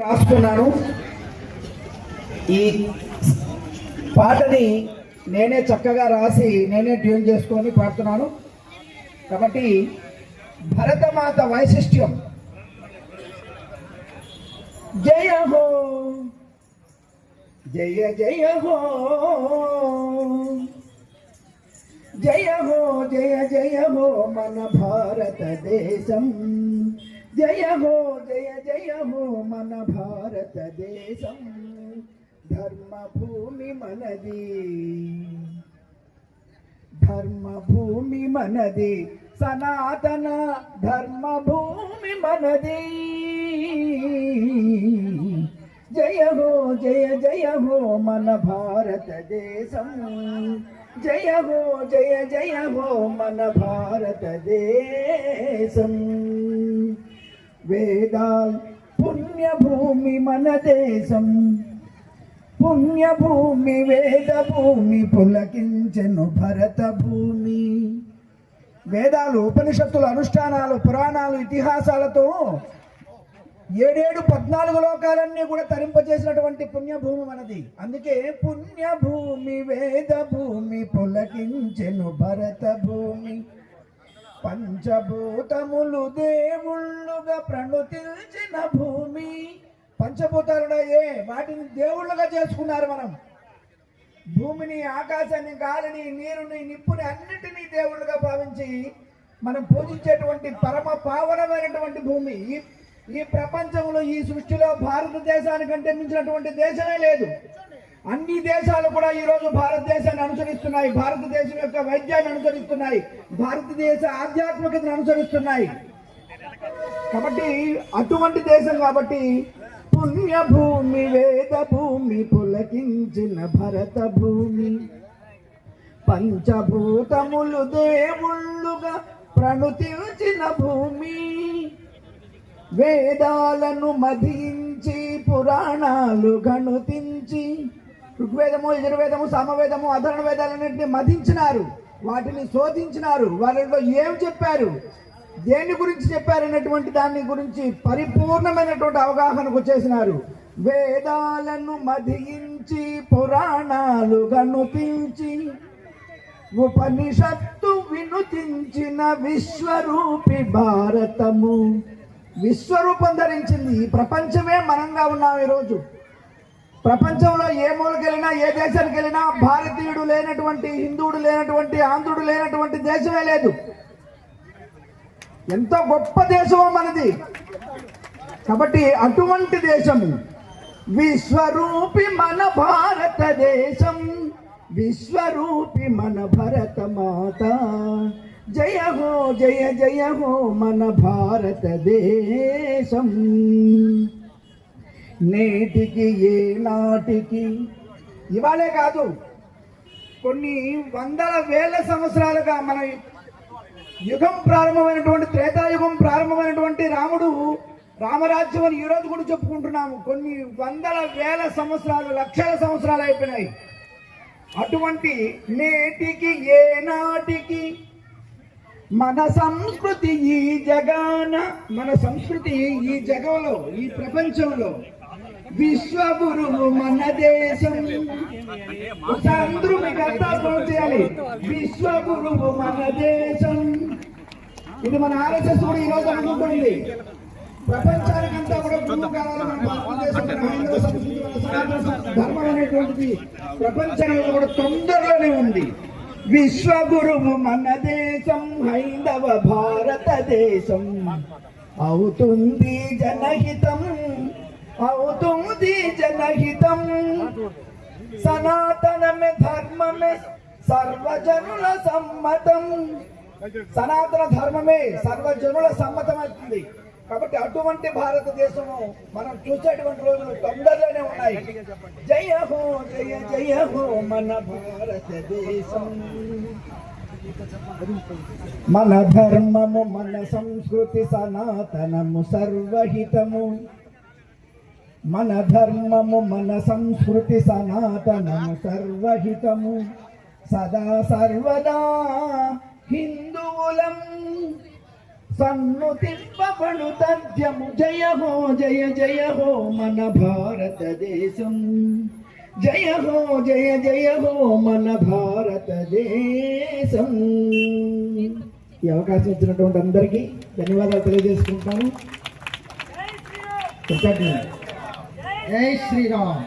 రాసుకున్నాను. ఈ పాటని నేనే చక్కగా రాసి నేనే ట్యూన్ చేసుకొని పాడుతున్నాను. కాబట్టి భరతమాత వైశిష్ట్యం జయ హో జయ జయ హో జయ హో జయ జయ హో మన భారతదేశం జయ హో జయ జయ హో మన భారతదేశం ధర్మభూమి మనది ధర్మభూమి మనది సనాతన ధర్మభూమి మనది జయ హో జయ జయ హో మన భారతదేశం జయ హో జయ జయ హో మన భారతదేశం వేదాల్ పుణ్యభూమి మన దేశం పుణ్యభూమి వేద భూమి పులకించెను భరత భూమి. వేదాలు ఉపనిషత్తులు అనుష్ఠానాలు పురాణాలు ఇతిహాసాలతో 14 లోకాలన్నీ కూడా తరింపజేసినటువంటి పుణ్యభూమి మనది. అందుకే పుణ్యభూమి వేద భూమి పులకించెను భరత భూమి పంచభూతములు దేవుళ్ళుగా ప్రణుతిల్చిన భూమి. పంచభూతాలున్నాయే వాటిని దేవుళ్ళుగా చేసుకున్నారు. మనం భూమిని ఆకాశాన్ని గాలిని నీరుని నిప్పుని అన్నిటినీ దేవుళ్ళుగా భావించి మనం పూజించేటువంటి పరమ పావనమైనటువంటి భూమి. ఈ ప్రపంచంలో ఈ సృష్టిలో భారతదేశానికంటే మించినటువంటి దేశమే లేదు. అన్ని దేశాలు కూడా ఈరోజు భారతదేశాన్ని అనుసరిస్తున్నాయి. భారతదేశం యొక్క వైద్యాన్ని అనుసరిస్తున్నాయి. భారతదేశ ఆధ్యాత్మికతను అనుసరిస్తున్నాయి. కాబట్టి అటువంటి దేశం కాబట్టి పుణ్యభూమి వేద భూమి పులకించిన భరత భూమి పంచభూతములు దేవుళ్ళుగా ప్రణుతించిన భూమి వేదాలను మధించి పురాణాలు గణుతించి ఋగ్వేదము యజుర్వేదము సామవేదము అధర్ణ వేదాలన్నింటినీ మధించినారు. వాటిని శోధించినారు. వారిలో ఏం చెప్పారు, దేని గురించి చెప్పారనేటువంటి దాని గురించి పరిపూర్ణమైనటువంటి అవగాహనకు వచ్చేసినారు. వేదాలను మధించి పురాణాలు గణుతించి ఉపనిషత్తు వినుతించిన విశ్వరూపి భారతము విశ్వరూపం ధరించింది. ఈ ప్రపంచమే మనంగా ఉన్నాం. ఈరోజు ప్రపంచంలో ఏ మూలకెళ్ళినా ఏ దేశానికి వెళ్ళినా భారతీయుడు లేనటువంటి, హిందువుడు లేనటువంటి, ఆంధ్రుడు లేనటువంటి దేశమే లేదు. ఎంతో గొప్ప దేశమో మనది. కాబట్టి అటువంటి దేశము విశ్వరూపి మన భారతదేశం విశ్వరూపి మన భరత మాత జయ హో జయ జయ హో మన భారతదేశం. నేటికి ఏ నాటికి ఇవాళే కాదు, కొన్ని వందల వేల సంవత్సరాలుగా మన యుగం ప్రారంభమైనటువంటి త్రేతాయుగం ప్రారంభమైనటువంటి రాముడు రామరాజ్యం అని ఈరోజు కూడా చెప్పుకుంటున్నాము. కొన్ని వందల వేల సంవత్సరాలు లక్షల సంవత్సరాలు అయిపోయినాయి. అటువంటి నేటికి ఏ నాటికి మన సంస్కృతి ఈ జగాన మన సంస్కృతి ఈ జగంలో ఈ ప్రపంచంలో విశ్వగురువు మన దేశం. అందరూ మీకు అర్థం చేయాలి. విశ్వగురువు మన దేశం. ఇది మన ఆర్ఎస్ఎస్ కూడా ఈరోజు అనుకుంటుంది. ప్రపంచానికంతా కూడా గురువు కావాలి మన భారతదేశం, హైందవ సంస్కృతి, ధర్మం అనేటువంటిది ప్రపంచంలో కూడా తొందరలోనే ఉంది. విశ్వగురువు మన దేశం హైందవ భారతదేశం అవుతుంది జనహితం అవుతుంది జనహితం సనాతనమే ధర్మమే సర్వజనుల సమ్మతం. సనాతన ధర్మమే సర్వజనుల సమ్మతం అవుతుంది. కాబట్టి అటువంటి భారతదేశము మనం చూసేటువంటి రోజులు తొందరలోనే ఉన్నాయి. జయ హో జయ జయ హో మన భారతదేశం. మన ధర్మము మన సంస్కృతి సనాతనము సర్వహితము. మన ధర్మము మన సంస్కృతి సనాతనము సర్వహితము. సదా సర్వదా హిందువులం సన్ను తిప్పబడు తథ్యము జయ హో జయ జయ హో మన భారతదేశం జయ హో జయ జయ హో మన భారతదేశం. ఈ అవకాశం ఇచ్చినటువంటి అందరికీ ధన్యవాదాలు తెలియజేసుకుంటాను. జై శ్రీరామ్.